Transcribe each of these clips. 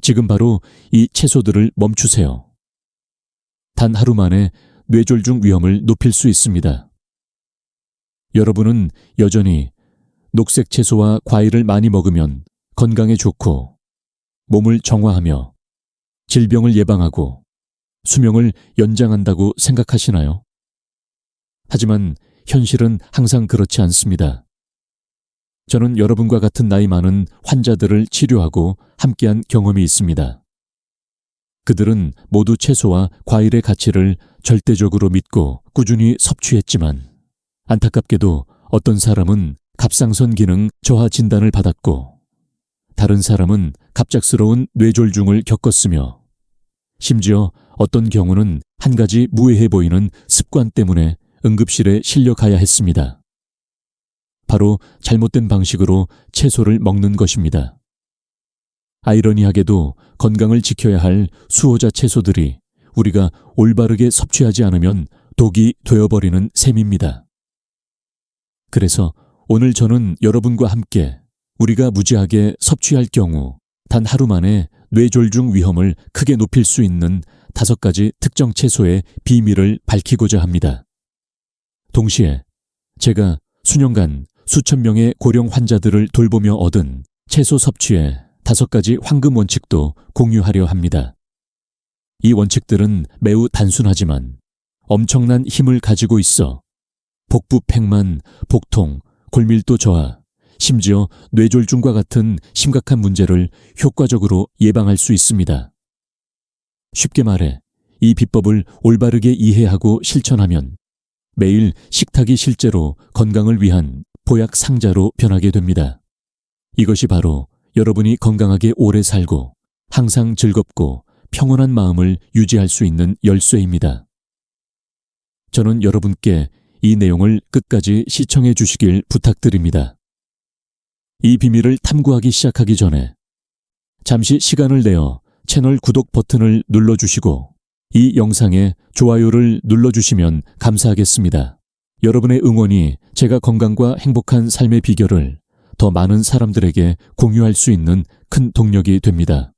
지금 바로 이 채소들을 멈추세요. 단 하루 만에 뇌졸중 위험을 높일 수 있습니다. 여러분은 여전히 녹색 채소와 과일을 많이 먹으면 건강에 좋고 몸을 정화하며 질병을 예방하고 수명을 연장한다고 생각하시나요? 하지만 현실은 항상 그렇지 않습니다. 저는 여러분과 같은 나이 많은 환자들을 치료하고 함께한 경험이 있습니다. 그들은 모두 채소와 과일의 가치를 절대적으로 믿고 꾸준히 섭취했지만 안타깝게도 어떤 사람은 갑상선 기능 저하 진단을 받았고 다른 사람은 갑작스러운 뇌졸중을 겪었으며 심지어 어떤 경우는 한 가지 무해해 보이는 습관 때문에 응급실에 실려 가야 했습니다. 바로 잘못된 방식으로 채소를 먹는 것입니다. 아이러니하게도 건강을 지켜야 할 수호자 채소들이 우리가 올바르게 섭취하지 않으면 독이 되어버리는 셈입니다. 그래서 오늘 저는 여러분과 함께 우리가 무지하게 섭취할 경우 단 하루 만에 뇌졸중 위험을 크게 높일 수 있는 5가지 특정 채소의 비밀을 밝히고자 합니다. 동시에 제가 수년간 수천 명의 고령 환자들을 돌보며 얻은 채소 섭취의 5가지 황금 원칙도 공유하려 합니다. 이 원칙들은 매우 단순하지만 엄청난 힘을 가지고 있어 복부 팽만, 복통, 골밀도 저하, 심지어 뇌졸중과 같은 심각한 문제를 효과적으로 예방할 수 있습니다. 쉽게 말해 이 비법을 올바르게 이해하고 실천하면 매일 식탁이 실제로 건강을 위한 보약 상자로 변하게 됩니다. 이것이 바로 여러분이 건강하게 오래 살고 항상 즐겁고 평온한 마음을 유지할 수 있는 열쇠입니다. 저는 여러분께 이 내용을 끝까지 시청해 주시길 부탁드립니다. 이 비밀을 탐구하기 시작하기 전에 잠시 시간을 내어 채널 구독 버튼을 눌러주시고 이 영상에 좋아요를 눌러주시면 감사하겠습니다. 여러분의 응원이 제가 건강과 행복한 삶의 비결을 더 많은 사람들에게 공유할 수 있는 큰 동력이 됩니다.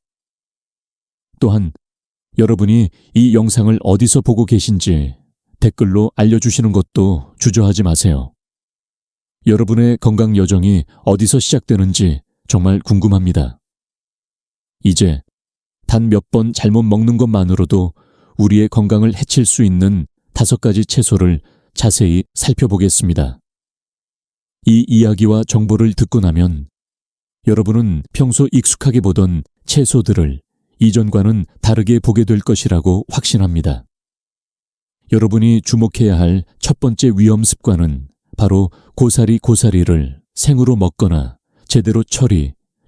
또한 여러분이 이 영상을 어디서 보고 계신지 댓글로 알려주시는 것도 주저하지 마세요. 여러분의 건강 여정이 어디서 시작되는지 정말 궁금합니다. 이제 단 몇 번 잘못 먹는 것만으로도 우리의 건강을 해칠 수 있는 5가지 채소를 자세히 살펴보겠습니다. 이 이야기와 정보를 듣고 나면 여러분은 평소 익숙하게 보던 채소들을 이전과는 다르게 보게 될 것이라고 확신합니다. 여러분이 주목해야 할 첫 번째 위험 습관은 바로 고사리를 생으로 먹거나 제대로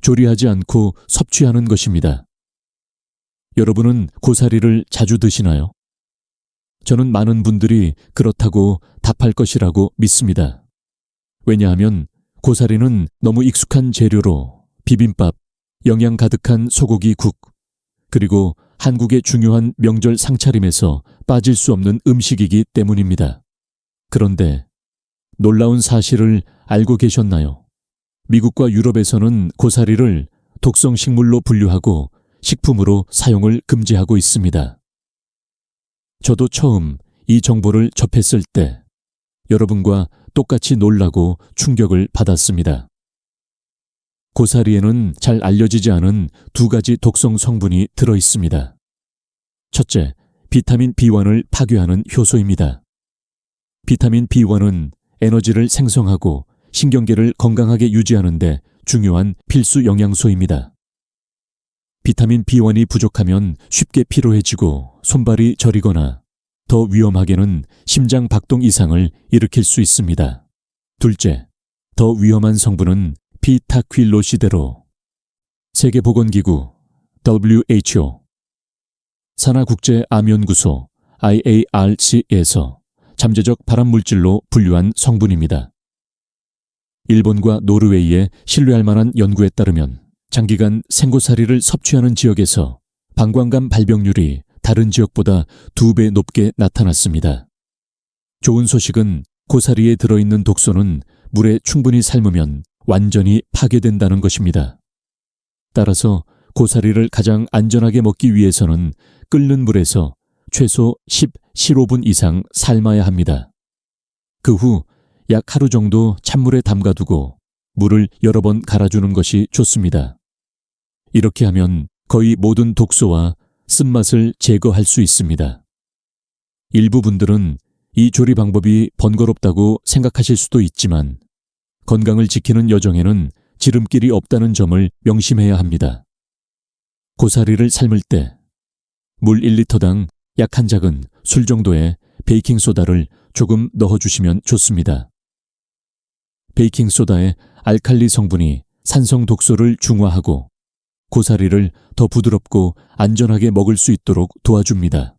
조리하지 않고 섭취하는 것입니다. 여러분은 고사리를 자주 드시나요? 저는 많은 분들이 그렇다고 답할 것이라고 믿습니다. 왜냐하면 고사리는 너무 익숙한 재료로 비빔밥, 영양 가득한 소고기 국, 그리고 한국의 중요한 명절 상차림에서 빠질 수 없는 음식이기 때문입니다. 그런데 놀라운 사실을 알고 계셨나요? 미국과 유럽에서는 고사리를 독성 식물로 분류하고 식품으로 사용을 금지하고 있습니다. 저도 처음 이 정보를 접했을 때 여러분과 똑같이 놀라고 충격을 받았습니다. 고사리에는 잘 알려지지 않은 2가지 독성 성분이 들어 있습니다. 첫째, 비타민 B1을 파괴하는 효소입니다. 비타민 B1은 에너지를 생성하고 신경계를 건강하게 유지하는 데 중요한 필수 영양소입니다. 비타민 B1이 부족하면 쉽게 피로해지고 손발이 저리거나 더 위험하게는 심장 박동 이상을 일으킬 수 있습니다. 둘째, 더 위험한 성분은 비타퀼로시데로. 세계보건기구 WHO, 산하국제암연구소 IARC에서 잠재적 발암물질로 분류한 성분입니다. 일본과 노르웨이의 신뢰할 만한 연구에 따르면 장기간 생고사리를 섭취하는 지역에서 방광간 발병률이 다른 지역보다 2배 높게 나타났습니다. 좋은 소식은 고사리에 들어있는 독소는 물에 충분히 삶으면 완전히 파괴된다는 것입니다. 따라서 고사리를 가장 안전하게 먹기 위해서는 끓는 물에서 최소 15분 이상 삶아야 합니다. 그 후 약 하루 정도 찬물에 담가두고 물을 여러 번 갈아주는 것이 좋습니다. 이렇게 하면 거의 모든 독소와 쓴맛을 제거할 수 있습니다. 일부 분들은 이 조리 방법이 번거롭다고 생각하실 수도 있지만 건강을 지키는 여정에는 지름길이 없다는 점을 명심해야 합니다. 고사리를 삶을 때 물 1리터당 약 한 작은 술 정도의 베이킹소다를 조금 넣어주시면 좋습니다. 베이킹소다의 알칼리 성분이 산성 독소를 중화하고 고사리를 더 부드럽고 안전하게 먹을 수 있도록 도와줍니다.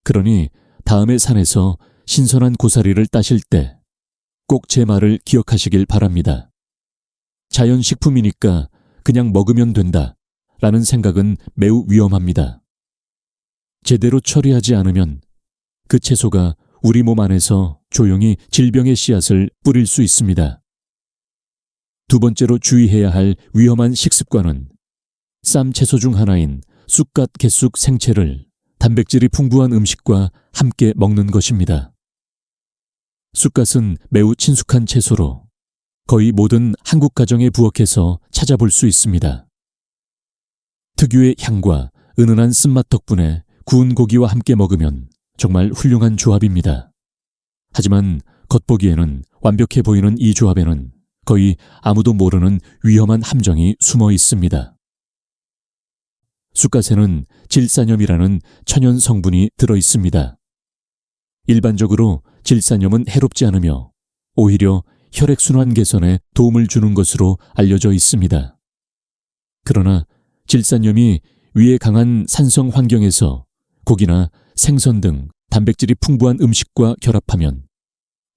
그러니 다음에 산에서 신선한 고사리를 따실 때 꼭 제 말을 기억하시길 바랍니다. 자연식품이니까 그냥 먹으면 된다 라는 생각은 매우 위험합니다. 제대로 처리하지 않으면 그 채소가 우리 몸 안에서 조용히 질병의 씨앗을 뿌릴 수 있습니다. 두 번째로 주의해야 할 위험한 식습관은 쌈 채소 중 하나인 쑥갓 개쑥 생채를 단백질이 풍부한 음식과 함께 먹는 것입니다. 쑥갓은 매우 친숙한 채소로 거의 모든 한국 가정에 부엌에서 찾아볼 수 있습니다. 특유의 향과 은은한 쓴맛 덕분에 구운 고기와 함께 먹으면 정말 훌륭한 조합입니다. 하지만 겉보기에는 완벽해 보이는 이 조합에는 거의 아무도 모르는 위험한 함정이 숨어 있습니다. 쑥갓에는 질산염이라는 천연 성분이 들어 있습니다. 일반적으로 질산염은 해롭지 않으며 오히려 혈액순환 개선에 도움을 주는 것으로 알려져 있습니다. 그러나 질산염이 위에 강한 산성 환경에서 고기나 생선 등 단백질이 풍부한 음식과 결합하면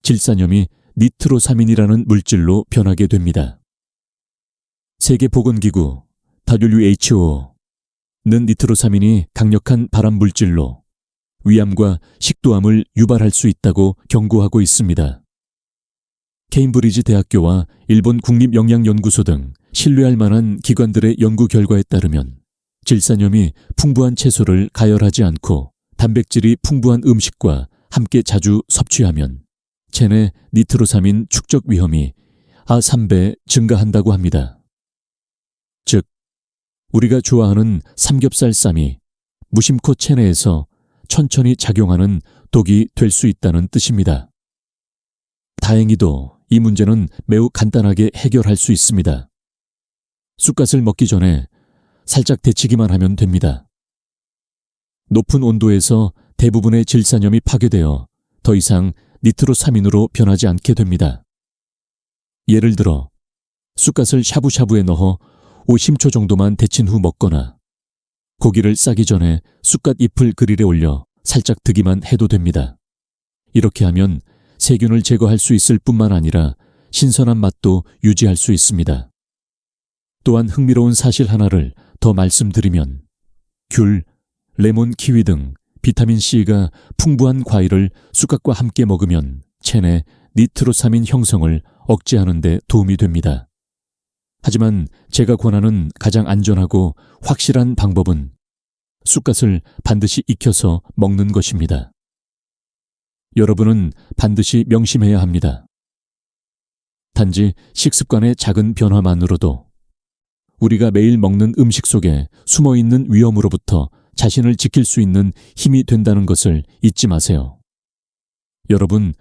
질산염이 니트로사민이라는 물질로 변하게 됩니다. 세계보건기구 WHO는 니트로사민이 강력한 발암 물질로 위암과 식도암을 유발할 수 있다고 경고하고 있습니다. 케임브리지 대학교와 일본 국립영양연구소 등 신뢰할 만한 기관들의 연구 결과에 따르면 질산염이 풍부한 채소를 가열하지 않고 단백질이 풍부한 음식과 함께 자주 섭취하면 체내 니트로사민 축적 위험이 3배 증가한다고 합니다. 즉, 우리가 좋아하는 삼겹살 쌈이 무심코 체내에서 천천히 작용하는 독이 될 수 있다는 뜻입니다. 다행히도 이 문제는 매우 간단하게 해결할 수 있습니다. 쑥갓을 먹기 전에 살짝 데치기만 하면 됩니다. 높은 온도에서 대부분의 질산염이 파괴되어 더 이상 니트로사민으로 변하지 않게 됩니다. 예를 들어 쑥갓을 샤브샤브에 넣어 50초 정도만 데친 후 먹거나 고기를 싸기 전에 쑥갓 잎을 그릴에 올려 살짝 드기만 해도 됩니다. 이렇게 하면 세균을 제거할 수 있을 뿐만 아니라 신선한 맛도 유지할 수 있습니다. 또한 흥미로운 사실 하나를 더 말씀드리면 귤, 레몬, 키위 등 비타민C가 풍부한 과일을 쑥갓과 함께 먹으면 체내 니트로사민 형성을 억제하는 데 도움이 됩니다. 하지만 제가 권하는 가장 안전하고 확실한 방법은 쑥갓을 반드시 익혀서 먹는 것입니다. 여러분은 반드시 명심해야 합니다. 단지 식습관의 작은 변화만으로도 우리가 매일 먹는 음식 속에 숨어있는 위험으로부터 자신을 지킬 수 있는 힘이 된다는 것을 잊지 마세요. 여러분,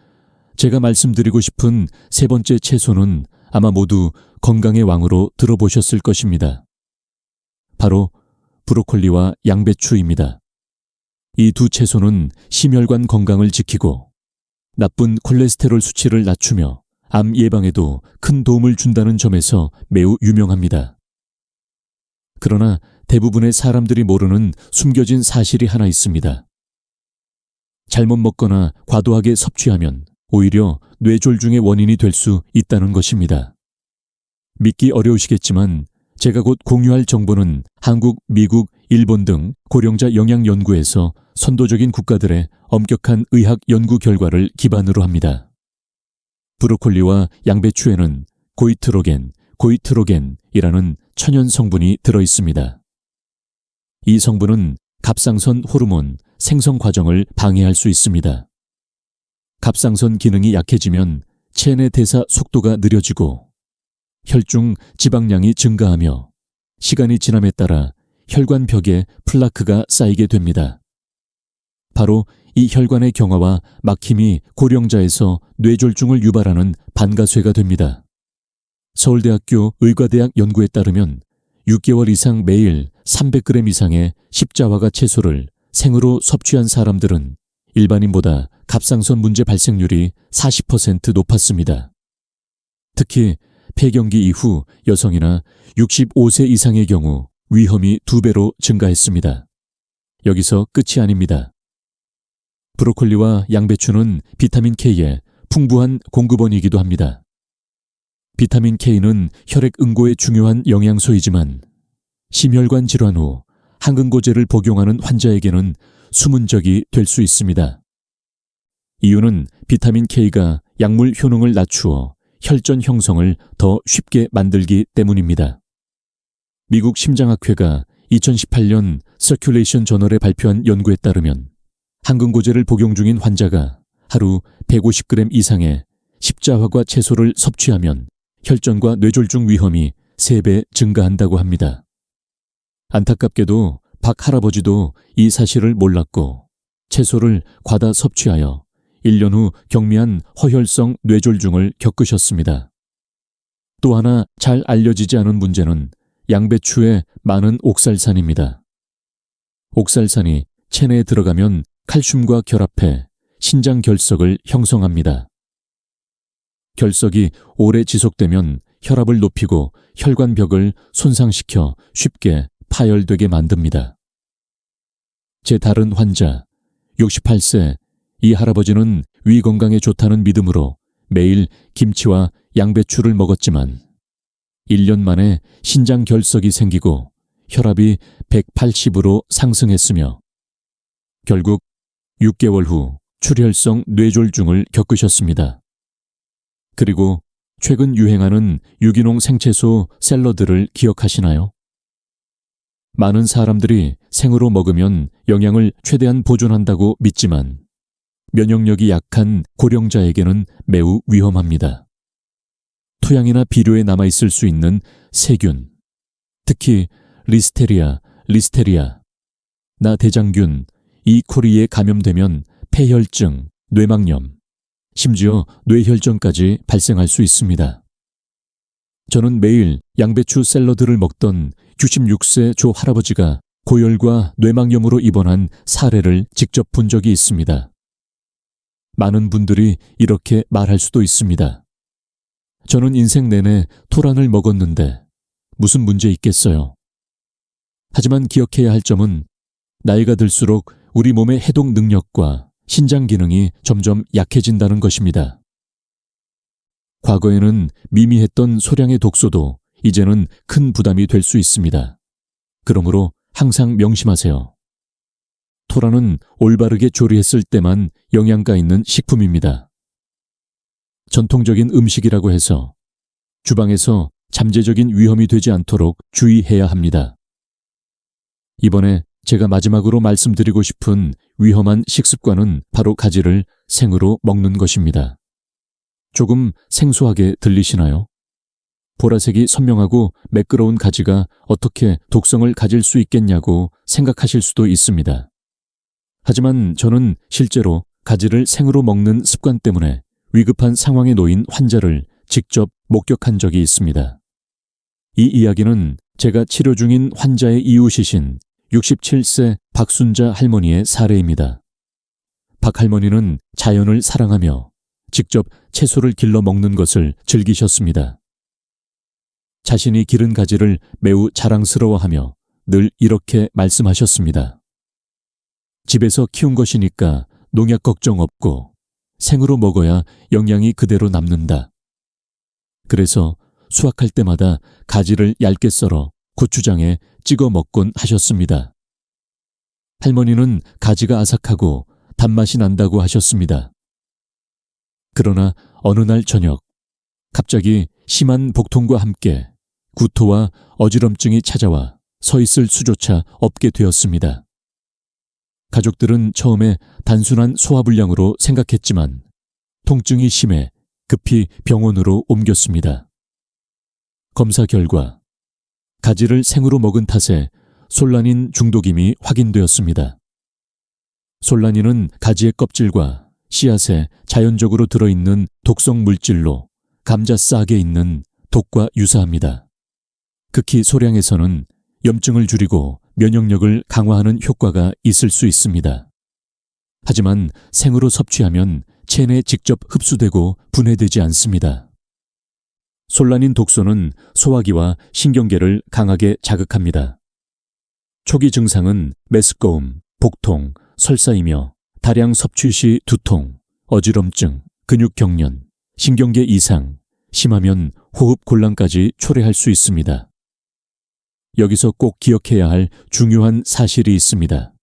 제가 말씀드리고 싶은 세 번째 채소는 아마 모두 건강의 왕으로 들어보셨을 것입니다. 바로 브로콜리와 양배추입니다. 이 두 채소는 심혈관 건강을 지키고 나쁜 콜레스테롤 수치를 낮추며 암 예방에도 큰 도움을 준다는 점에서 매우 유명합니다. 그러나 대부분의 사람들이 모르는 숨겨진 사실이 하나 있습니다. 잘못 먹거나 과도하게 섭취하면 오히려 뇌졸중의 원인이 될 수 있다는 것입니다. 믿기 어려우시겠지만 제가 곧 공유할 정보는 한국, 미국, 일본 등 고령자 영양 연구에서 선도적인 국가들의 엄격한 의학 연구 결과를 기반으로 합니다. 브로콜리와 양배추에는 고이트로겐이라는 천연 성분이 들어 있습니다. 이 성분은 갑상선 호르몬 생성 과정을 방해할 수 있습니다. 갑상선 기능이 약해지면 체내 대사 속도가 느려지고 혈중 지방량이 증가하며 시간이 지남에 따라 혈관 벽에 플라크가 쌓이게 됩니다. 바로 이 혈관의 경화와 막힘이 고령자에서 뇌졸중을 유발하는 반가쇠가 됩니다. 서울대학교 의과대학 연구에 따르면 6개월 이상 매일 300g 이상의 십자화과 채소를 생으로 섭취한 사람들은 일반인보다 갑상선 문제 발생률이 40% 높았습니다. 특히 폐경기 이후 여성이나 65세 이상의 경우 위험이 2배로 증가했습니다. 여기서 끝이 아닙니다. 브로콜리와 양배추는 비타민 K의 풍부한 공급원이기도 합니다. 비타민 K는 혈액 응고에 중요한 영양소이지만 심혈관 질환 후 항응고제를 복용하는 환자에게는 수문적이 될 수 있습니다. 이유는 비타민 K가 약물 효능을 낮추어 혈전 형성을 더 쉽게 만들기 때문입니다. 미국 심장학회가 2018년 서큘레이션 저널에 발표한 연구에 따르면 항응고제를 복용 중인 환자가 하루 150g 이상의 십자화과 채소를 섭취하면 혈전과 뇌졸중 위험이 3배 증가한다고 합니다. 안타깝게도 박 할아버지도 이 사실을 몰랐고 채소를 과다 섭취하여 1년 후 경미한 허혈성 뇌졸중을 겪으셨습니다. 또 하나 잘 알려지지 않은 문제는 양배추의 많은 옥살산입니다. 옥살산이 체내에 들어가면 칼슘과 결합해 신장 결석을 형성합니다. 결석이 오래 지속되면 혈압을 높이고 혈관벽을 손상시켜 쉽게 파열되게 만듭니다. 제 다른 환자, 68세 이 할아버지는 위 건강에 좋다는 믿음으로 매일 김치와 양배추를 먹었지만 1년 만에 신장 결석이 생기고 혈압이 180으로 상승했으며 결국 6개월 후 출혈성 뇌졸중을 겪으셨습니다. 그리고 최근 유행하는 유기농 생채소 샐러드를 기억하시나요? 많은 사람들이 생으로 먹으면 영양을 최대한 보존한다고 믿지만 면역력이 약한 고령자에게는 매우 위험합니다. 토양이나 비료에 남아있을 수 있는 세균, 특히 리스테리아, 나대장균, 이코리에 감염되면 폐혈증, 뇌막염, 심지어 뇌혈전까지 발생할 수 있습니다. 저는 매일 양배추 샐러드를 먹던 96세 조 할아버지가 고열과 뇌막염으로 입원한 사례를 직접 본 적이 있습니다. 많은 분들이 이렇게 말할 수도 있습니다. 저는 인생 내내 토란을 먹었는데 무슨 문제 있겠어요. 하지만 기억해야 할 점은 나이가 들수록 우리 몸의 해독 능력과 신장 기능이 점점 약해진다는 것입니다. 과거에는 미미했던 소량의 독소도 이제는 큰 부담이 될 수 있습니다. 그러므로 항상 명심하세요. 토란은 올바르게 조리했을 때만 영양가 있는 식품입니다. 전통적인 음식이라고 해서 주방에서 잠재적인 위험이 되지 않도록 주의해야 합니다. 이번에 제가 마지막으로 말씀드리고 싶은 위험한 식습관은 바로 가지를 생으로 먹는 것입니다. 조금 생소하게 들리시나요? 보라색이 선명하고 매끄러운 가지가 어떻게 독성을 가질 수 있겠냐고 생각하실 수도 있습니다. 하지만 저는 실제로 가지를 생으로 먹는 습관 때문에 위급한 상황에 놓인 환자를 직접 목격한 적이 있습니다. 이 이야기는 제가 치료 중인 환자의 이웃이신 67세 박순자 할머니의 사례입니다. 박 할머니는 자연을 사랑하며 직접 채소를 길러 먹는 것을 즐기셨습니다. 자신이 기른 가지를 매우 자랑스러워하며 늘 이렇게 말씀하셨습니다. 집에서 키운 것이니까 농약 걱정 없고 생으로 먹어야 영양이 그대로 남는다. 그래서 수확할 때마다 가지를 얇게 썰어 고추장에 찍어 먹곤 하셨습니다. 할머니는 가지가 아삭하고 단맛이 난다고 하셨습니다. 그러나 어느 날 저녁, 갑자기 심한 복통과 함께 구토와 어지럼증이 찾아와 서 있을 수조차 없게 되었습니다. 가족들은 처음에 단순한 소화불량으로 생각했지만 통증이 심해 급히 병원으로 옮겼습니다. 검사 결과 가지를 생으로 먹은 탓에 솔라닌 중독임이 확인되었습니다. 솔라닌은 가지의 껍질과 씨앗에 자연적으로 들어있는 독성 물질로 감자 싹에 있는 독과 유사합니다. 극히 소량에서는 염증을 줄이고 면역력을 강화하는 효과가 있을 수 있습니다. 하지만 생으로 섭취하면 체내에 직접 흡수되고 분해되지 않습니다. 솔라닌 독소는 소화기와 신경계를 강하게 자극합니다. 초기 증상은 메스꺼움, 복통, 설사이며 다량 섭취 시 두통, 어지럼증, 근육 경련, 신경계 이상, 심하면 호흡 곤란까지 초래할 수 있습니다. 여기서 꼭 기억해야 할 중요한 사실이 있습니다.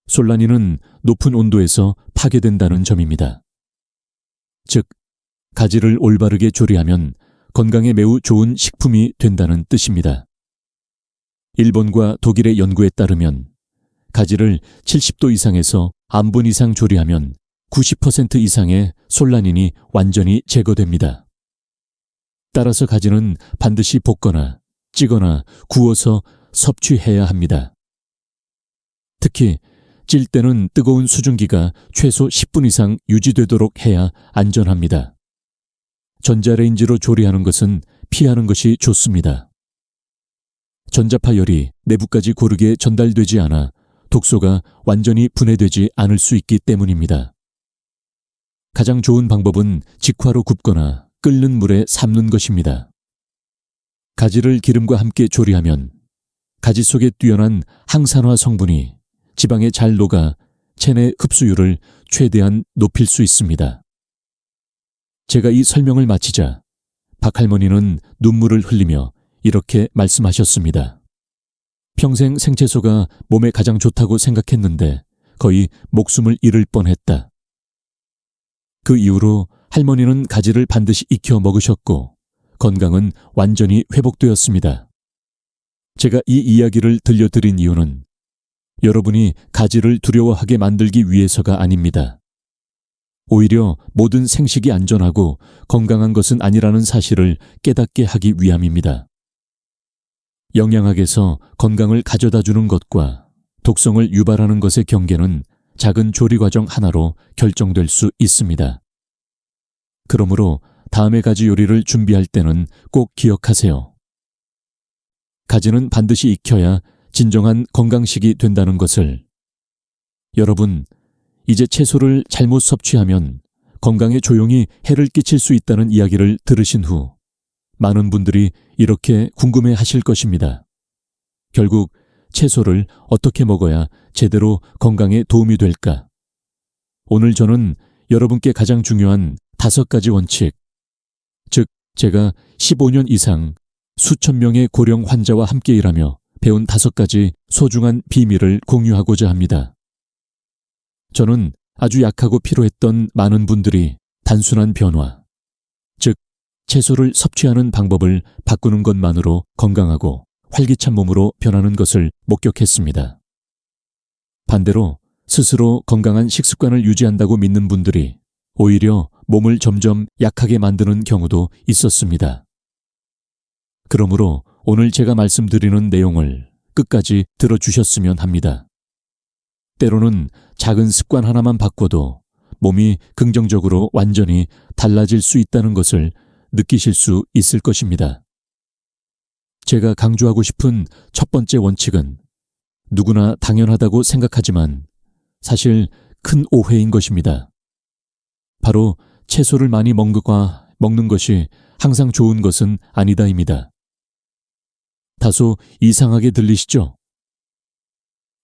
솔라닌은 높은 온도에서 파괴된다는 점입니다. 즉, 가지를 올바르게 조리하면 건강에 매우 좋은 식품이 된다는 뜻입니다. 일본과 독일의 연구에 따르면 가지를 70도 이상에서 암분 이상 조리하면 90% 이상의 솔라닌이 완전히 제거됩니다. 따라서 가지는 반드시 볶거나 찌거나 구워서 섭취해야 합니다. 특히 찔 때는 뜨거운 수증기가 최소 10분 이상 유지되도록 해야 안전합니다. 전자레인지로 조리하는 것은 피하는 것이 좋습니다. 전자파열이 내부까지 고르게 전달되지 않아 독소가 완전히 분해되지 않을 수 있기 때문입니다. 가장 좋은 방법은 직화로 굽거나 끓는 물에 삶는 것입니다. 가지를 기름과 함께 조리하면 가지 속에 뛰어난 항산화 성분이 지방에 잘 녹아 체내 흡수율을 최대한 높일 수 있습니다. 제가 이 설명을 마치자 박할머니는 눈물을 흘리며 이렇게 말씀하셨습니다. 평생 생채소가 몸에 가장 좋다고 생각했는데 거의 목숨을 잃을 뻔했다. 그 이후로 할머니는 가지를 반드시 익혀 먹으셨고 건강은 완전히 회복되었습니다. 제가 이 이야기를 들려드린 이유는 여러분이 가지를 두려워하게 만들기 위해서가 아닙니다. 오히려 모든 생식이 안전하고 건강한 것은 아니라는 사실을 깨닫게 하기 위함입니다. 영양학에서 건강을 가져다 주는 것과 독성을 유발하는 것의 경계는 작은 조리 과정 하나로 결정될 수 있습니다. 그러므로 다음의 가지 요리를 준비할 때는 꼭 기억하세요. 가지는 반드시 익혀야 진정한 건강식이 된다는 것을. 여러분, 이제 채소를 잘못 섭취하면 건강에 조용히 해를 끼칠 수 있다는 이야기를 들으신 후 많은 분들이 이렇게 궁금해 하실 것입니다. 결국 채소를 어떻게 먹어야 제대로 건강에 도움이 될까? 오늘 저는 여러분께 가장 중요한 5가지 원칙, 즉 제가 15년 이상 수천 명의 고령 환자와 함께 일하며 배운 5가지 소중한 비밀을 공유하고자 합니다. 저는 아주 약하고 피로했던 많은 분들이 단순한 변화, 즉 채소를 섭취하는 방법을 바꾸는 것만으로 건강하고 활기찬 몸으로 변하는 것을 목격했습니다. 반대로 스스로 건강한 식습관을 유지한다고 믿는 분들이 오히려 몸을 점점 약하게 만드는 경우도 있었습니다. 그러므로 오늘 제가 말씀드리는 내용을 끝까지 들어주셨으면 합니다. 때로는 작은 습관 하나만 바꿔도 몸이 긍정적으로 완전히 달라질 수 있다는 것을 느끼실 수 있을 것입니다. 제가 강조하고 싶은 첫 번째 원칙은 누구나 당연하다고 생각하지만 사실 큰 오해인 것입니다. 바로 채소를 많이 먹는 것이 항상 좋은 것은 아니다입니다. 다소 이상하게 들리시죠?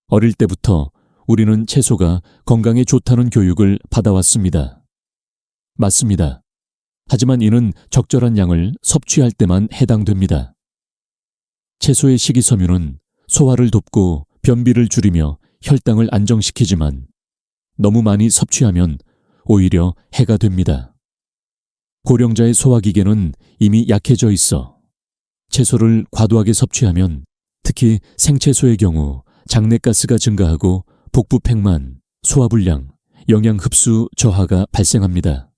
어릴 때부터 우리는 채소가 건강에 좋다는 교육을 받아왔습니다. 맞습니다. 하지만 이는 적절한 양을 섭취할 때만 해당됩니다. 채소의 식이섬유는 소화를 돕고 변비를 줄이며 혈당을 안정시키지만 너무 많이 섭취하면 오히려 해가 됩니다. 고령자의 소화기계는 이미 약해져 있어 채소를 과도하게 섭취하면 특히 생채소의 경우 장내가스가 증가하고 복부 팽만, 소화불량, 영양 흡수 저하가 발생합니다.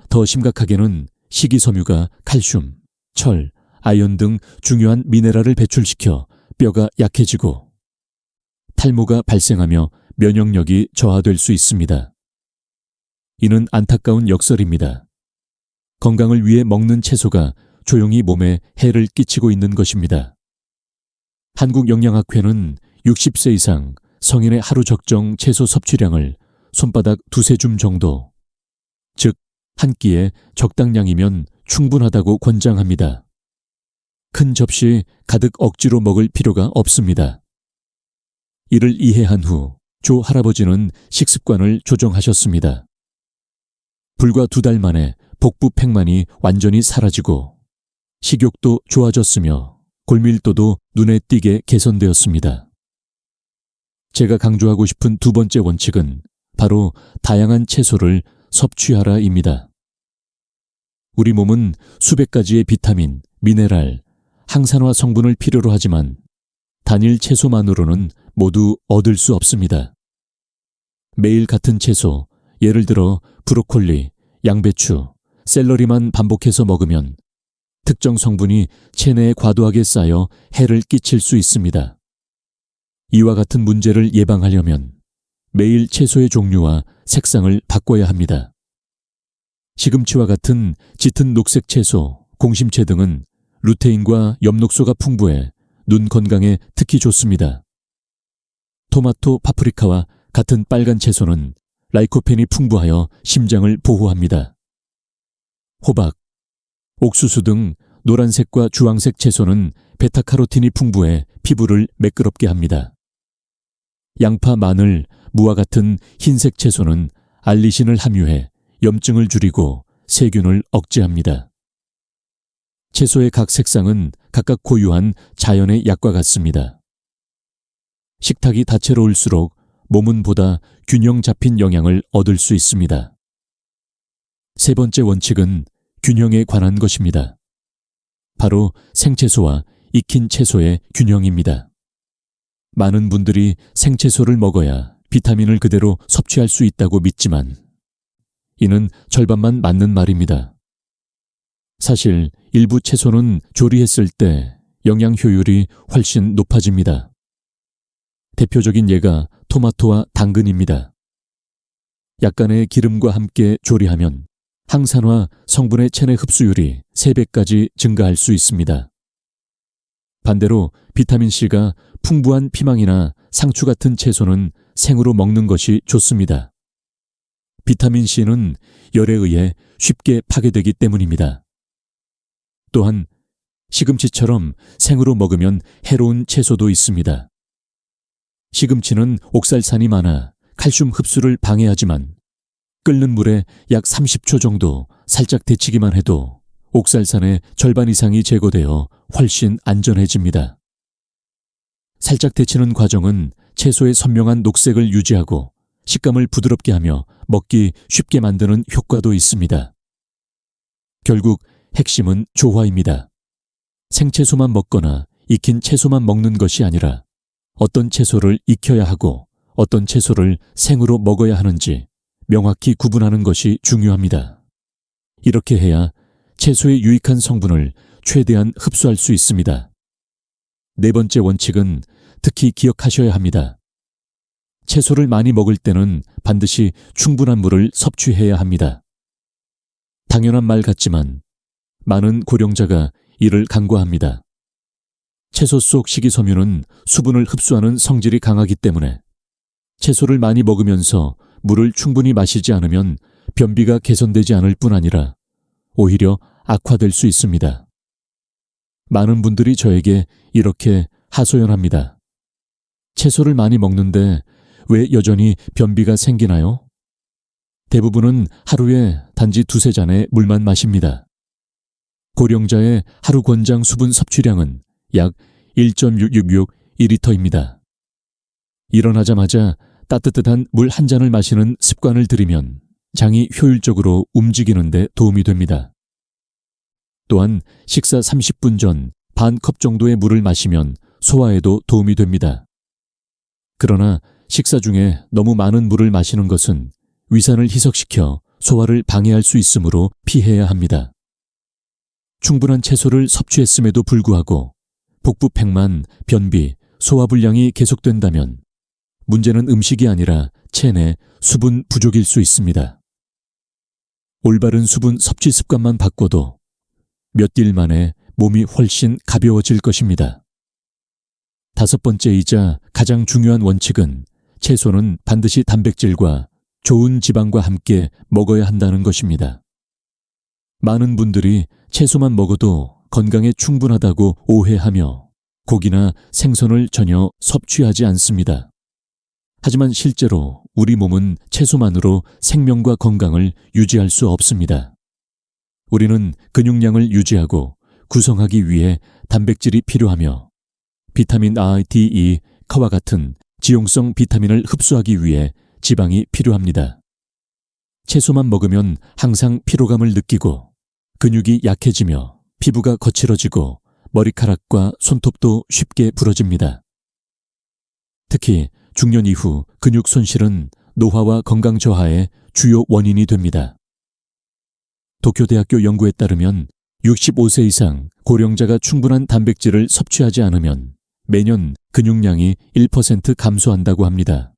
더 심각하게는 식이섬유가 칼슘, 철, 아연 등 중요한 미네랄을 배출시켜 뼈가 약해지고 탈모가 발생하며 면역력이 저하될 수 있습니다. 이는 안타까운 역설입니다. 건강을 위해 먹는 채소가 조용히 몸에 해를 끼치고 있는 것입니다. 한국영양학회는 60세 이상 성인의 하루 적정 채소 섭취량을 손바닥 두세 줌 정도, 즉 한 끼에 적당량이면 충분하다고 권장합니다. 큰 접시 가득 억지로 먹을 필요가 없습니다. 이를 이해한 후 조 할아버지는 식습관을 조정하셨습니다. 불과 2달 만에 복부 팽만이 완전히 사라지고 식욕도 좋아졌으며 골밀도도 눈에 띄게 개선되었습니다. 제가 강조하고 싶은 두 번째 원칙은 바로 다양한 채소를 섭취하라입니다. 우리 몸은 수백 가지의 비타민, 미네랄, 항산화 성분을 필요로 하지만 단일 채소만으로는 모두 얻을 수 없습니다. 매일 같은 채소, 예를 들어 브로콜리, 양배추, 샐러리만 반복해서 먹으면 특정 성분이 체내에 과도하게 쌓여 해를 끼칠 수 있습니다. 이와 같은 문제를 예방하려면 매일 채소의 종류와 색상을 바꿔야 합니다. 시금치와 같은 짙은 녹색 채소, 공심채 등은 루테인과 엽록소가 풍부해 눈 건강에 특히 좋습니다. 토마토, 파프리카와 같은 빨간 채소는 라이코펜이 풍부하여 심장을 보호합니다. 호박, 옥수수 등 노란색과 주황색 채소는 베타카로틴이 풍부해 피부를 매끄럽게 합니다. 양파, 마늘, 무와 같은 흰색 채소는 알리신을 함유해 염증을 줄이고 세균을 억제합니다. 채소의 각 색상은 각각 고유한 자연의 약과 같습니다. 식탁이 다채로울수록 몸은 보다 균형 잡힌 영양을 얻을 수 있습니다. 세 번째 원칙은 균형에 관한 것입니다. 바로 생채소와 익힌 채소의 균형입니다. 많은 분들이 생채소를 먹어야 비타민을 그대로 섭취할 수 있다고 믿지만 이는 절반만 맞는 말입니다. 사실 일부 채소는 조리했을 때 영양 효율이 훨씬 높아집니다. 대표적인 예가 토마토와 당근입니다. 약간의 기름과 함께 조리하면 항산화 성분의 체내 흡수율이 3배까지 증가할 수 있습니다. 반대로 비타민C가 풍부한 피망이나 상추 같은 채소는 생으로 먹는 것이 좋습니다. 비타민C는 열에 의해 쉽게 파괴되기 때문입니다. 또한 시금치처럼 생으로 먹으면 해로운 채소도 있습니다. 시금치는 옥살산이 많아 칼슘 흡수를 방해하지만 끓는 물에 약 30초 정도 살짝 데치기만 해도 옥살산의 절반 이상이 제거되어 훨씬 안전해집니다. 살짝 데치는 과정은 채소의 선명한 녹색을 유지하고 식감을 부드럽게 하며 먹기 쉽게 만드는 효과도 있습니다. 결국 핵심은 조화입니다. 생채소만 먹거나 익힌 채소만 먹는 것이 아니라 어떤 채소를 익혀야 하고 어떤 채소를 생으로 먹어야 하는지 명확히 구분하는 것이 중요합니다. 이렇게 해야 채소의 유익한 성분을 최대한 흡수할 수 있습니다. 네 번째 원칙은 특히 기억하셔야 합니다. 채소를 많이 먹을 때는 반드시 충분한 물을 섭취해야 합니다. 당연한 말 같지만 많은 고령자가 이를 간과합니다. 채소 속 식이섬유는 수분을 흡수하는 성질이 강하기 때문에 채소를 많이 먹으면서 물을 충분히 마시지 않으면 변비가 개선되지 않을 뿐 아니라 오히려 악화될 수 있습니다. 많은 분들이 저에게 이렇게 하소연합니다. 채소를 많이 먹는데 왜 여전히 변비가 생기나요? 대부분은 하루에 단지 2-3잔의 물만 마십니다. 고령자의 하루 권장 수분 섭취량은 약 1.666 1리터입니다. 일어나자마자 따뜻한 물 한 잔을 마시는 습관을 들이면 장이 효율적으로 움직이는 데 도움이 됩니다. 또한 식사 30분 전 반 컵 정도의 물을 마시면 소화에도 도움이 됩니다. 그러나 식사 중에 너무 많은 물을 마시는 것은 위산을 희석시켜 소화를 방해할 수 있으므로 피해야 합니다. 충분한 채소를 섭취했음에도 불구하고 복부팽만, 변비, 소화불량이 계속된다면 문제는 음식이 아니라 체내 수분 부족일 수 있습니다. 올바른 수분 섭취 습관만 바꿔도 몇 일 만에 몸이 훨씬 가벼워질 것입니다. 5번째이자 가장 중요한 원칙은 채소는 반드시 단백질과 좋은 지방과 함께 먹어야 한다는 것입니다. 많은 분들이 채소만 먹어도 건강에 충분하다고 오해하며 고기나 생선을 전혀 섭취하지 않습니다. 하지만 실제로 우리 몸은 채소만으로 생명과 건강을 유지할 수 없습니다. 우리는 근육량을 유지하고 구성하기 위해 단백질이 필요하며 비타민 A, D, E, K와 같은 지용성 비타민을 흡수하기 위해 지방이 필요합니다. 채소만 먹으면 항상 피로감을 느끼고 근육이 약해지며 피부가 거칠어지고 머리카락과 손톱도 쉽게 부러집니다. 특히 중년 이후 근육 손실은 노화와 건강 저하의 주요 원인이 됩니다. 도쿄대학교 연구에 따르면 65세 이상 고령자가 충분한 단백질을 섭취하지 않으면 매년 근육량이 1% 감소한다고 합니다.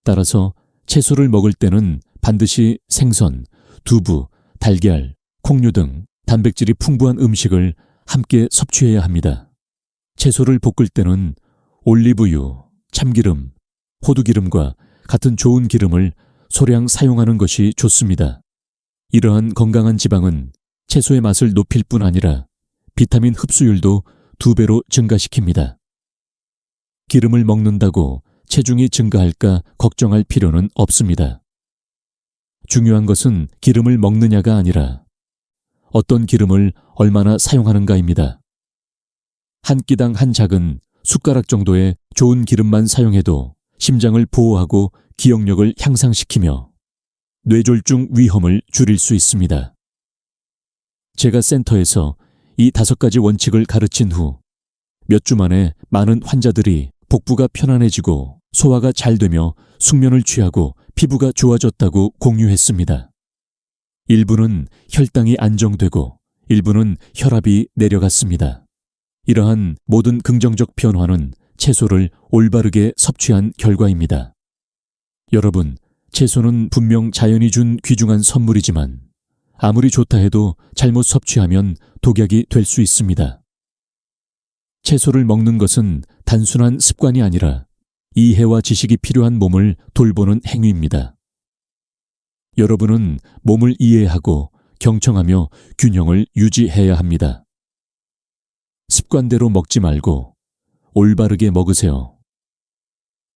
따라서 채소를 먹을 때는 반드시 생선, 두부, 달걀, 콩류 등 단백질이 풍부한 음식을 함께 섭취해야 합니다. 채소를 볶을 때는 올리브유, 참기름, 호두기름과 같은 좋은 기름을 소량 사용하는 것이 좋습니다. 이러한 건강한 지방은 채소의 맛을 높일 뿐 아니라 비타민 흡수율도 2배로 증가시킵니다. 기름을 먹는다고 체중이 증가할까 걱정할 필요는 없습니다. 중요한 것은 기름을 먹느냐가 아니라 어떤 기름을 얼마나 사용하는가입니다. 한 끼당 한 작은 숟가락 정도의 좋은 기름만 사용해도 심장을 보호하고 기억력을 향상시키며 뇌졸중 위험을 줄일 수 있습니다. 제가 센터에서 이 5가지 원칙을 가르친 후 몇 주 만에 많은 환자들이 복부가 편안해지고 소화가 잘 되며 숙면을 취하고 피부가 좋아졌다고 공유했습니다. 일부는 혈당이 안정되고 일부는 혈압이 내려갔습니다. 이러한 모든 긍정적 변화는 채소를 올바르게 섭취한 결과입니다. 여러분, 채소는 분명 자연이 준 귀중한 선물이지만 아무리 좋다 해도 잘못 섭취하면 독약이 될 수 있습니다. 채소를 먹는 것은 단순한 습관이 아니라 이해와 지식이 필요한 몸을 돌보는 행위입니다. 여러분은 몸을 이해하고 경청하며 균형을 유지해야 합니다. 습관대로 먹지 말고 올바르게 먹으세요.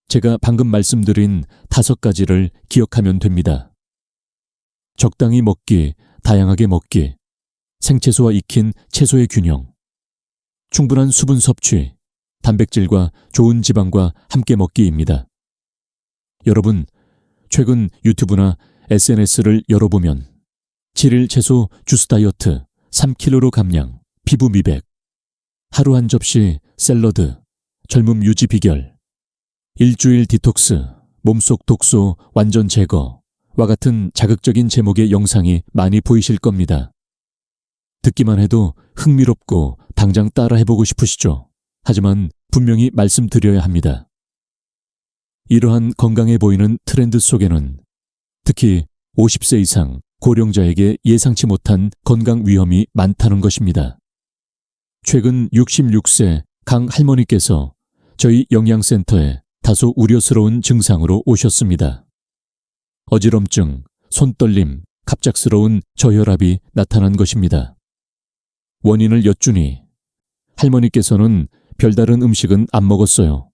제가 방금 말씀드린 5가지를 기억하면 됩니다. 적당히 먹기, 다양하게 먹기, 생채소와 익힌 채소의 균형, 충분한 수분 섭취, 단백질과 좋은 지방과 함께 먹기입니다. 여러분, 최근 유튜브나 SNS를 열어보면 7일 채소 주스 다이어트, 3kg 감량, 피부 미백, 하루 한 접시 샐러드, 젊음 유지 비결, 일주일 디톡스, 몸속 독소 완전 제거와 같은 자극적인 제목의 영상이 많이 보이실 겁니다. 듣기만 해도 흥미롭고 당장 따라 해보고 싶으시죠? 하지만 분명히 말씀드려야 합니다. 이러한 건강해 보이는 트렌드 속에는 특히 50세 이상 고령자에게 예상치 못한 건강 위험이 많다는 것입니다. 최근 66세 강 할머니께서 저희 영양센터에 다소 우려스러운 증상으로 오셨습니다. 어지럼증, 손떨림, 갑작스러운 저혈압이 나타난 것입니다. 원인을 여쭈니 할머니께서는 별다른 음식은 안 먹었어요.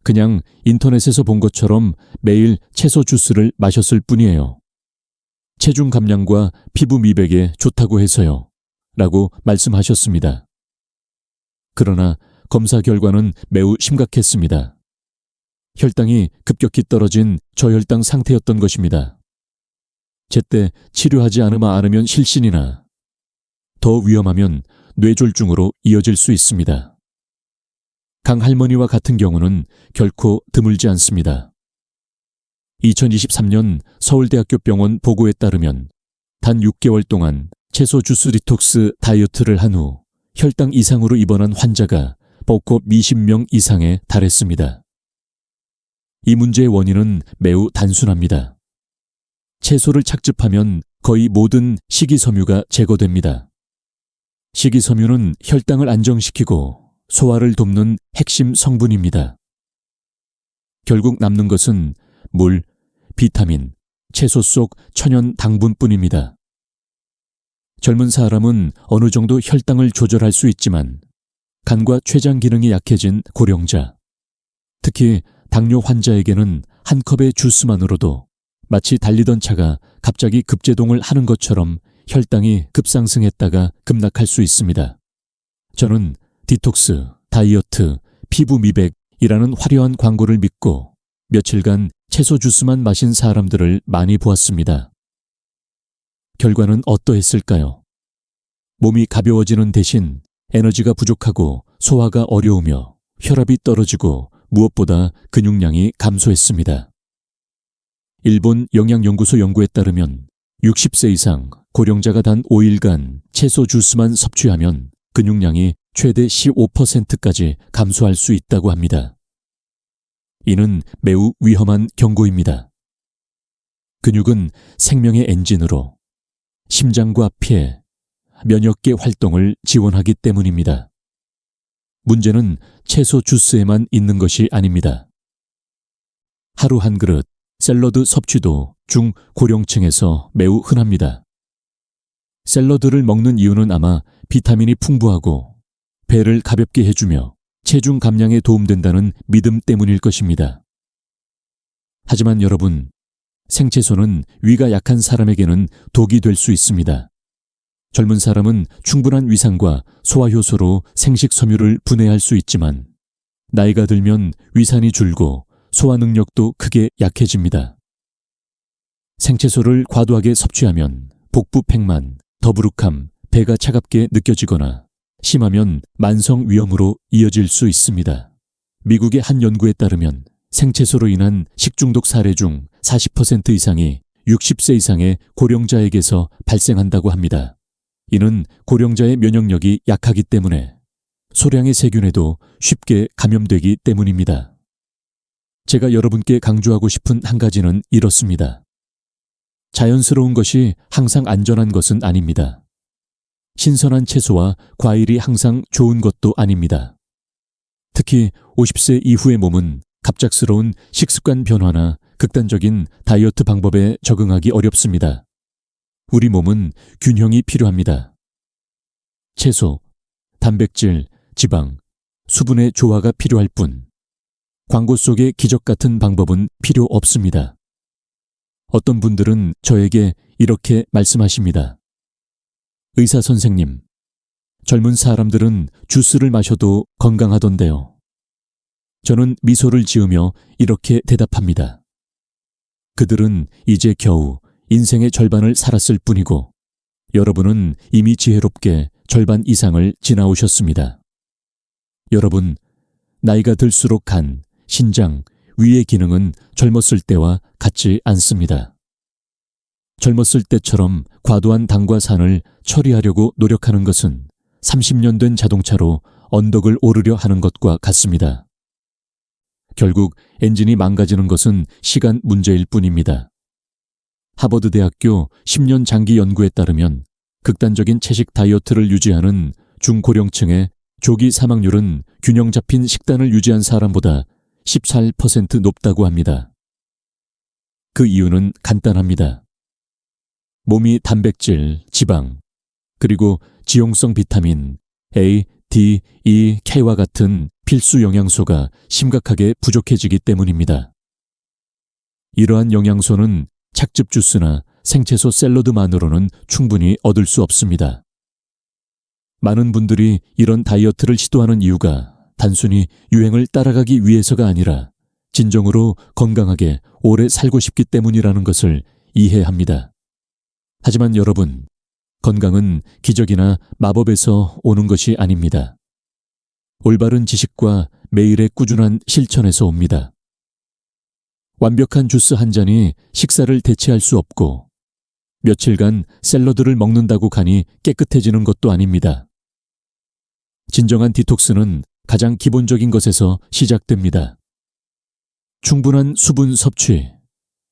그냥 인터넷에서 본 것처럼 매일 채소 주스를 마셨을 뿐이에요. 체중 감량과 피부 미백에 좋다고 해서요. 라고 말씀하셨습니다. 그러나 검사 결과는 매우 심각했습니다. 혈당이 급격히 떨어진 저혈당 상태였던 것입니다. 제때 치료하지 않으면 실신이나 더 위험하면 뇌졸중으로 이어질 수 있습니다. 강할머니와 같은 경우는 결코 드물지 않습니다. 2023년 서울대학교 병원 보고에 따르면 단 6개월 동안 채소 주스 디톡스 다이어트를 한 후 혈당 이상으로 입원한 환자가 벚꽃 20명 이상에 달했습니다. 이 문제의 원인은 매우 단순합니다. 채소를 착즙하면 거의 모든 식이섬유가 제거됩니다. 식이섬유는 혈당을 안정시키고 소화를 돕는 핵심 성분입니다. 결국 남는 것은 물, 비타민, 채소 속 천연 당분뿐입니다. 젊은 사람은 어느 정도 혈당을 조절할 수 있지만 간과 췌장 기능이 약해진 고령자, 특히 당뇨 환자에게는 한 컵의 주스만으로도 마치 달리던 차가 갑자기 급제동을 하는 것처럼 혈당이 급상승했다가 급락할 수 있습니다. 저는 디톡스, 다이어트, 피부 미백이라는 화려한 광고를 믿고 며칠간 채소 주스만 마신 사람들을 많이 보았습니다. 결과는 어떠했을까요? 몸이 가벼워지는 대신 에너지가 부족하고 소화가 어려우며 혈압이 떨어지고 무엇보다 근육량이 감소했습니다. 일본 영양연구소 연구에 따르면 60세 이상 고령자가 단 5일간 채소 주스만 섭취하면 근육량이 최대 15%까지 감소할 수 있다고 합니다. 이는 매우 위험한 경고입니다. 근육은 생명의 엔진으로 심장과 폐, 면역계 활동을 지원하기 때문입니다. 문제는 채소 주스에만 있는 것이 아닙니다. 하루 한 그릇 샐러드 섭취도 중고령층에서 매우 흔합니다. 샐러드를 먹는 이유는 아마 비타민이 풍부하고 배를 가볍게 해주며 체중 감량에 도움된다는 믿음 때문일 것입니다. 하지만 여러분, 생채소는 위가 약한 사람에게는 독이 될 수 있습니다. 젊은 사람은 충분한 위산과 소화효소로 생식섬유를 분해할 수 있지만 나이가 들면 위산이 줄고 소화 능력도 크게 약해집니다. 생채소를 과도하게 섭취하면 복부 팽만, 더부룩함, 배가 차갑게 느껴지거나 심하면 만성 위염으로 이어질 수 있습니다. 미국의 한 연구에 따르면 생채소로 인한 식중독 사례 중 40% 이상이 60세 이상의 고령자에게서 발생한다고 합니다. 이는 고령자의 면역력이 약하기 때문에 소량의 세균에도 쉽게 감염되기 때문입니다. 제가 여러분께 강조하고 싶은 한 가지는 이렇습니다. 자연스러운 것이 항상 안전한 것은 아닙니다. 신선한 채소와 과일이 항상 좋은 것도 아닙니다. 특히 50세 이후의 몸은 갑작스러운 식습관 변화나 극단적인 다이어트 방법에 적응하기 어렵습니다. 우리 몸은 균형이 필요합니다. 채소, 단백질, 지방, 수분의 조화가 필요할 뿐 광고 속의 기적 같은 방법은 필요 없습니다. 어떤 분들은 저에게 이렇게 말씀하십니다. 의사 선생님, 젊은 사람들은 주스를 마셔도 건강하던데요. 저는 미소를 지으며 이렇게 대답합니다. 그들은 이제 겨우 인생의 절반을 살았을 뿐이고 여러분은 이미 지혜롭게 절반 이상을 지나오셨습니다. 여러분, 나이가 들수록 간, 신장, 위의 기능은 젊었을 때와 같지 않습니다. 젊었을 때처럼 과도한 당과 산을 처리하려고 노력하는 것은 30년 된 자동차로 언덕을 오르려 하는 것과 같습니다. 결국 엔진이 망가지는 것은 시간 문제일 뿐입니다. 하버드 대학교 10년 장기 연구에 따르면 극단적인 채식 다이어트를 유지하는 중고령층의 조기 사망률은 균형 잡힌 식단을 유지한 사람보다 14% 높다고 합니다. 그 이유는 간단합니다. 몸이 단백질, 지방, 그리고 지용성 비타민 A, D, E, K와 같은 필수 영양소가 심각하게 부족해지기 때문입니다. 이러한 영양소는 착즙 주스나 생채소 샐러드만으로는 충분히 얻을 수 없습니다. 많은 분들이 이런 다이어트를 시도하는 이유가 단순히 유행을 따라가기 위해서가 아니라 진정으로 건강하게 오래 살고 싶기 때문이라는 것을 이해합니다. 하지만 여러분, 건강은 기적이나 마법에서 오는 것이 아닙니다. 올바른 지식과 매일의 꾸준한 실천에서 옵니다. 완벽한 주스 한 잔이 식사를 대체할 수 없고 며칠간 샐러드를 먹는다고 간이 깨끗해지는 것도 아닙니다. 진정한 디톡스는 가장 기본적인 것에서 시작됩니다. 충분한 수분 섭취,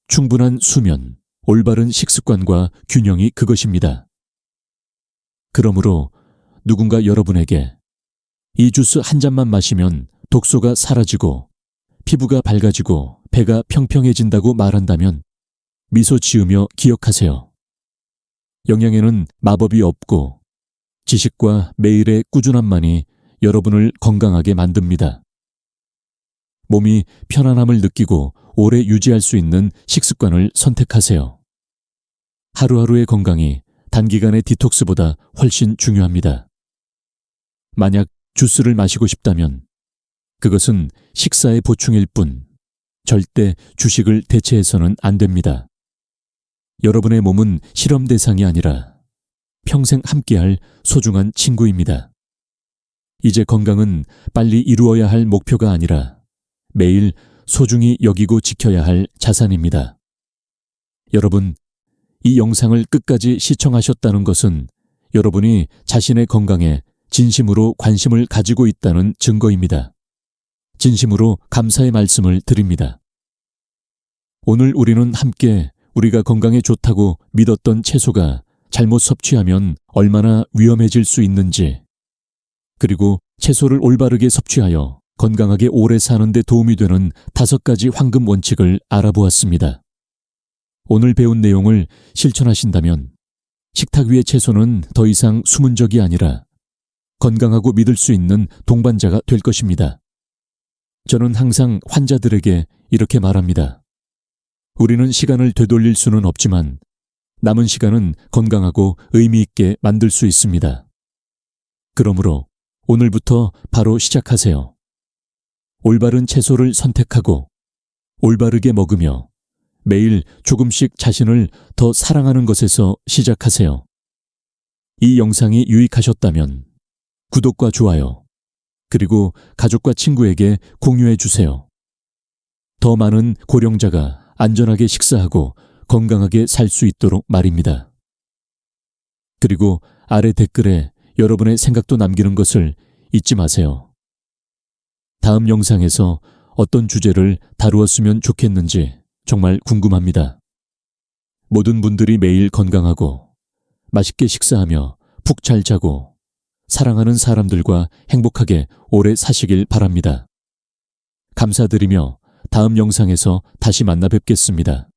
충분한 수면, 올바른 식습관과 균형이 그것입니다. 그러므로 누군가 여러분에게 이 주스 한 잔만 마시면 독소가 사라지고 피부가 밝아지고 배가 평평해진다고 말한다면 미소 지으며 기억하세요. 영양에는 마법이 없고 지식과 매일의 꾸준함만이 여러분을 건강하게 만듭니다. 몸이 편안함을 느끼고 오래 유지할 수 있는 식습관을 선택하세요. 하루하루의 건강이 단기간의 디톡스보다 훨씬 중요합니다. 만약 주스를 마시고 싶다면 그것은 식사의 보충일 뿐 절대 주식을 대체해서는 안 됩니다. 여러분의 몸은 실험 대상이 아니라 평생 함께할 소중한 친구입니다. 이제 건강은 빨리 이루어야 할 목표가 아니라 매일 소중히 여기고 지켜야 할 자산입니다. 여러분, 이 영상을 끝까지 시청하셨다는 것은 여러분이 자신의 건강에 진심으로 관심을 가지고 있다는 증거입니다. 진심으로 감사의 말씀을 드립니다. 오늘 우리는 함께 우리가 건강에 좋다고 믿었던 채소가 잘못 섭취하면 얼마나 위험해질 수 있는지, 그리고 채소를 올바르게 섭취하여 건강하게 오래 사는 데 도움이 되는 5가지 황금 원칙을 알아보았습니다. 오늘 배운 내용을 실천하신다면 식탁 위의 채소는 더 이상 숨은 적이 아니라 건강하고 믿을 수 있는 동반자가 될 것입니다. 저는 항상 환자들에게 이렇게 말합니다. 우리는 시간을 되돌릴 수는 없지만 남은 시간은 건강하고 의미 있게 만들 수 있습니다. 그러므로 오늘부터 바로 시작하세요. 올바른 채소를 선택하고 올바르게 먹으며 매일 조금씩 자신을 더 사랑하는 것에서 시작하세요. 이 영상이 유익하셨다면 구독과 좋아요, 그리고 가족과 친구에게 공유해 주세요. 더 많은 고령자가 안전하게 식사하고 건강하게 살 수 있도록 말입니다. 그리고 아래 댓글에 여러분의 생각도 남기는 것을 잊지 마세요. 다음 영상에서 어떤 주제를 다루었으면 좋겠는지 정말 궁금합니다. 모든 분들이 매일 건강하고 맛있게 식사하며 푹 잘 자고 사랑하는 사람들과 행복하게 오래 사시길 바랍니다. 감사드리며 다음 영상에서 다시 만나 뵙겠습니다.